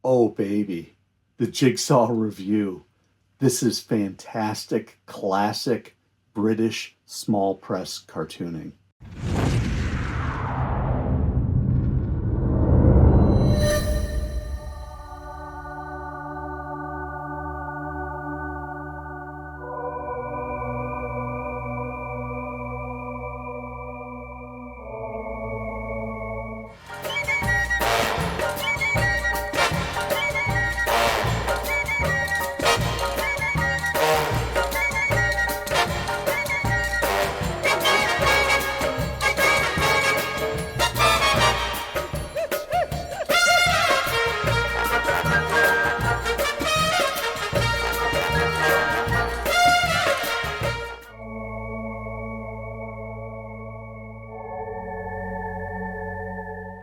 Oh, baby. The Jigsaw Review. This is fantastic, classic British small press cartooning.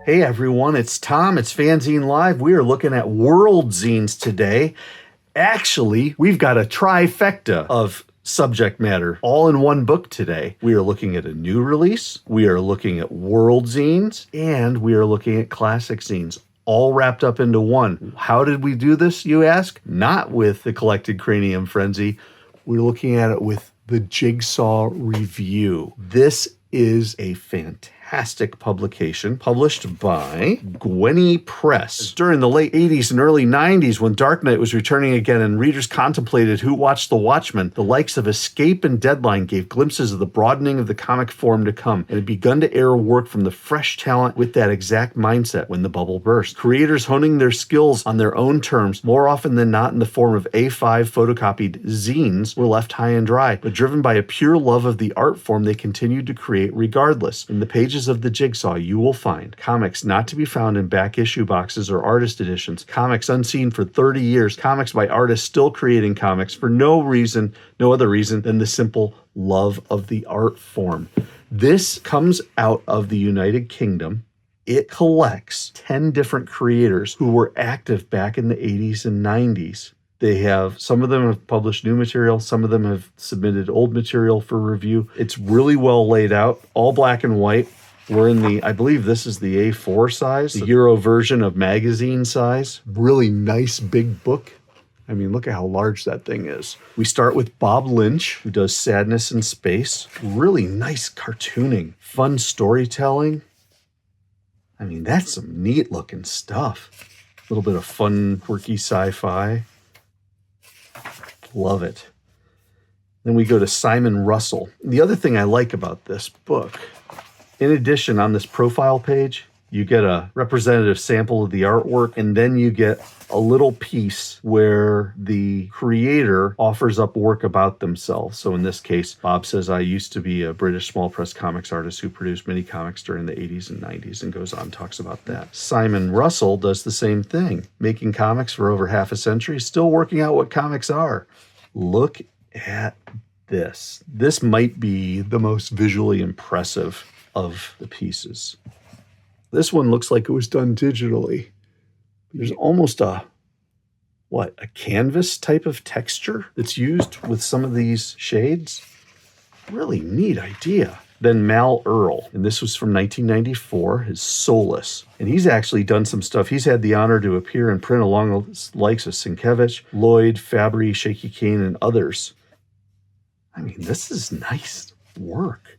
Hey everyone, it's Tom. It's FANzine Live. We are looking at World Zines today. Actually, we've got a trifecta of subject matter all in one book today. We are looking at a new release, we are looking at World Zines, and we are looking at classic zines, all wrapped up into one. How did we do this, you ask? Not with the Collected Cranium Frenzy. We're looking at it with the Jigsaw Review. This is a fantastic publication published by Gwenny Press. During the late 80s and early 90s, when Dark Knight was returning again and readers contemplated who watched The Watchmen, the likes of Escape and Deadline gave glimpses of the broadening of the comic form to come, and had begun to air work from the fresh talent with that exact mindset when the bubble burst. Creators honing their skills on their own terms, more often than not in the form of A5 photocopied zines, were left high and dry, but driven by a pure love of the art form they continued to create regardless. In the pages of the Jigsaw, you will find comics not to be found in back issue boxes or artist editions, comics unseen for 30 years, comics by artists still creating comics for no other reason than the simple love of the art form. This comes out of the United Kingdom. It collects 10 different creators who were active back in the 80s and 90s. Some of them have published new material, some of them have submitted old material for review. It's really well laid out, all black and white. We're in I believe this is the A4 size, the Euro version of magazine size. Really nice big book. I mean, look at how large that thing is. We start with Bob Lynch, who does Sadness in Space. Really nice cartooning, fun storytelling. I mean, that's some neat looking stuff. A little bit of fun, quirky sci-fi. Love it. Then we go to Simon Russell. The other thing I like about this book, in addition, on this profile page, you get a representative sample of the artwork, and then you get a little piece where the creator offers up work about themselves. So in this case, Bob says, I used to be a British small press comics artist who produced many comics during the 80s and 90s, and goes on, talks about that. Simon Russell does the same thing, making comics for over half a century, still working out what comics are. Look at this. This might be the most visually impressive of the pieces. This one looks like it was done digitally. There's almost a canvas type of texture that's used with some of these shades. Really neat idea. Then Mal Earle, and this was from 1994, his Solus. And he's actually done some stuff. He's had the honor to appear in print along the likes of Sienkiewicz, Lloyd, Fabry, Shaky Kane, and others. I mean, this is nice work.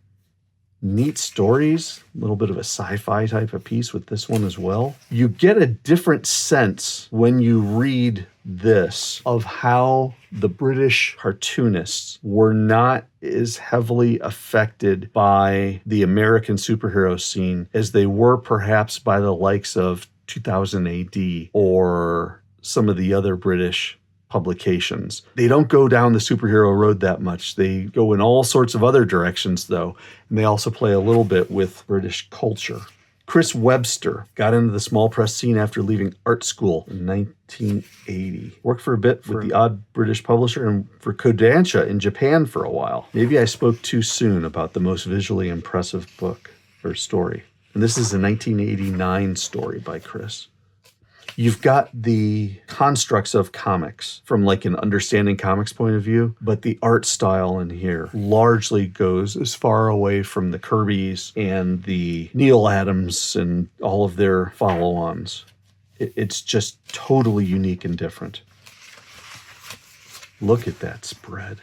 Neat stories, a little bit of a sci-fi type of piece with this one as well. You get a different sense when you read this of how the British cartoonists were not as heavily affected by the American superhero scene as they were perhaps by the likes of 2000 AD or some of the other British publications. They don't go down the superhero road that much. They go in all sorts of other directions, though, and they also play a little bit with British culture. Chris Webster got into the small press scene after leaving art school in 1980. Worked for a bit with the Odd British Publisher and for Kodansha in Japan for a while. Maybe I spoke too soon about the most visually impressive book or story. And this is a 1989 story by Chris. You've got the constructs of comics from like an understanding comics point of view, but the art style in here largely goes as far away from the Kirbys and the Neil Adams and all of their follow-ons. It's just totally unique and different. Look at that spread.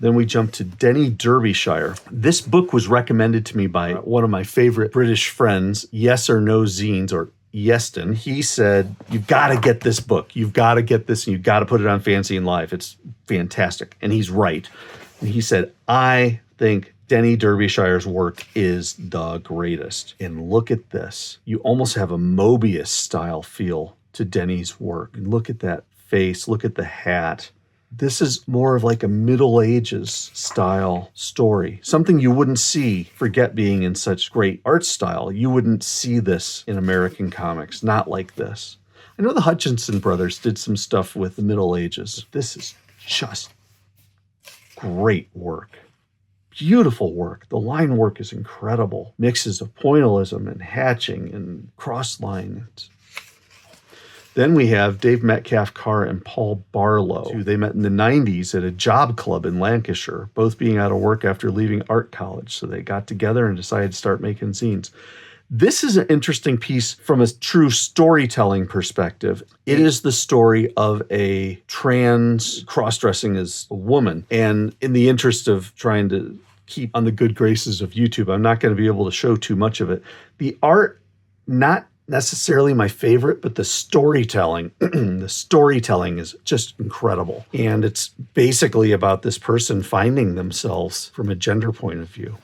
Then we jump to Denny Derbyshire. This book was recommended to me by one of my favorite British friends, Yes or No Zines, or Yeston. He said, you've got to get this book. You've got to get this, and you've got to put it on FANzine Live. It's fantastic. And he's right. And he said, I think Denny Derbyshire's work is the greatest. And look at this. You almost have a Mobius style feel to Denny's work. And look at that face. Look at the hat. This is more of like a Middle Ages style story. Something you wouldn't see, forget being in such great art style. You wouldn't see this in American comics, not like this. I know the Hutchinson brothers did some stuff with the Middle Ages. This is just great work. Beautiful work. The line work is incredible. Mixes of pointillism and hatching and cross line. Then we have Dave Metcalf Carr and Paul Barlow, who they met in the 90s at a job club in Lancashire, both being out of work after leaving art college. So they got together and decided to start making zines. This is an interesting piece from a true storytelling perspective. It is the story of a trans cross-dressing as a woman. And in the interest of trying to keep on the good graces of YouTube, I'm not going to be able to show too much of it. The art, not necessarily my favorite, but the storytelling, the storytelling is just incredible. And it's basically about this person finding themselves from a gender point of view.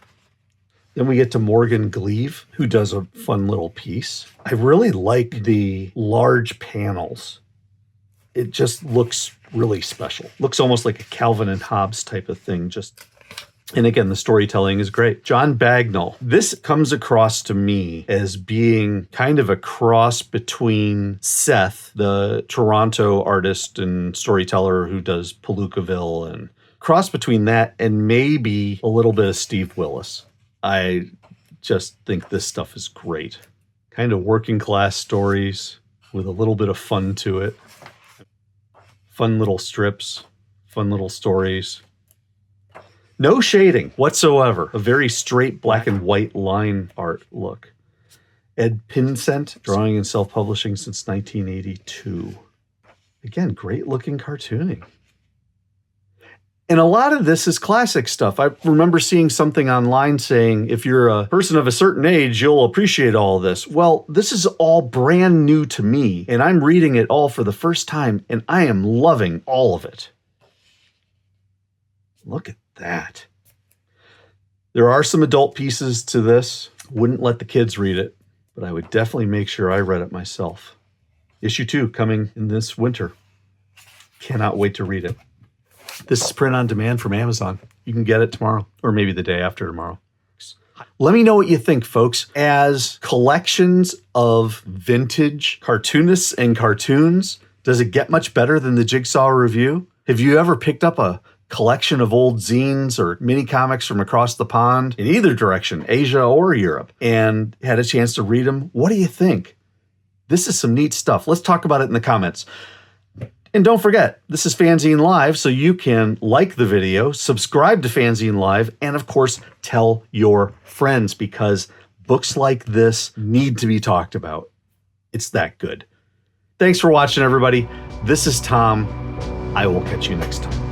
Then we get to Morgan Gleave, who does a fun little piece. I really like the large panels. It just looks really special. Looks almost like a Calvin and Hobbes type of thing. And again, the storytelling is great. John Bagnall. This comes across to me as being kind of a cross between Seth, the Toronto artist and storyteller who does Palookaville, and cross between that and maybe a little bit of Steve Willis. I just think this stuff is great. Kind of working class stories with a little bit of fun to it. Fun little strips, fun little stories. No shading whatsoever. A very straight black and white line art look. Ed Pinsent, drawing and self-publishing since 1982. Again, great looking cartooning. And a lot of this is classic stuff. I remember seeing something online saying, if you're a person of a certain age, you'll appreciate all this. Well, this is all brand new to me, and I'm reading it all for the first time, and I am loving all of it. Look at that. There are some adult pieces to this. Wouldn't let the kids read it, but I would definitely make sure I read it myself. Issue 2 coming in this winter. Cannot wait to read it. This is print on demand from Amazon. You can get it tomorrow, or maybe the day after tomorrow. Let me know what you think, folks. As collections of vintage cartoonists and cartoons, does it get much better than the Jigsaw review? Have you ever picked up a collection of old zines or mini comics from across the pond in either direction, Asia or Europe, and had a chance to read them? What do you think? This is some neat stuff. Let's talk about it in the comments. And don't forget, this is FANzine Live, so you can like the video, subscribe to FANzine Live, and of course, tell your friends, because books like this need to be talked about. It's that good. Thanks for watching, everybody. This is Tom. I will catch you next time.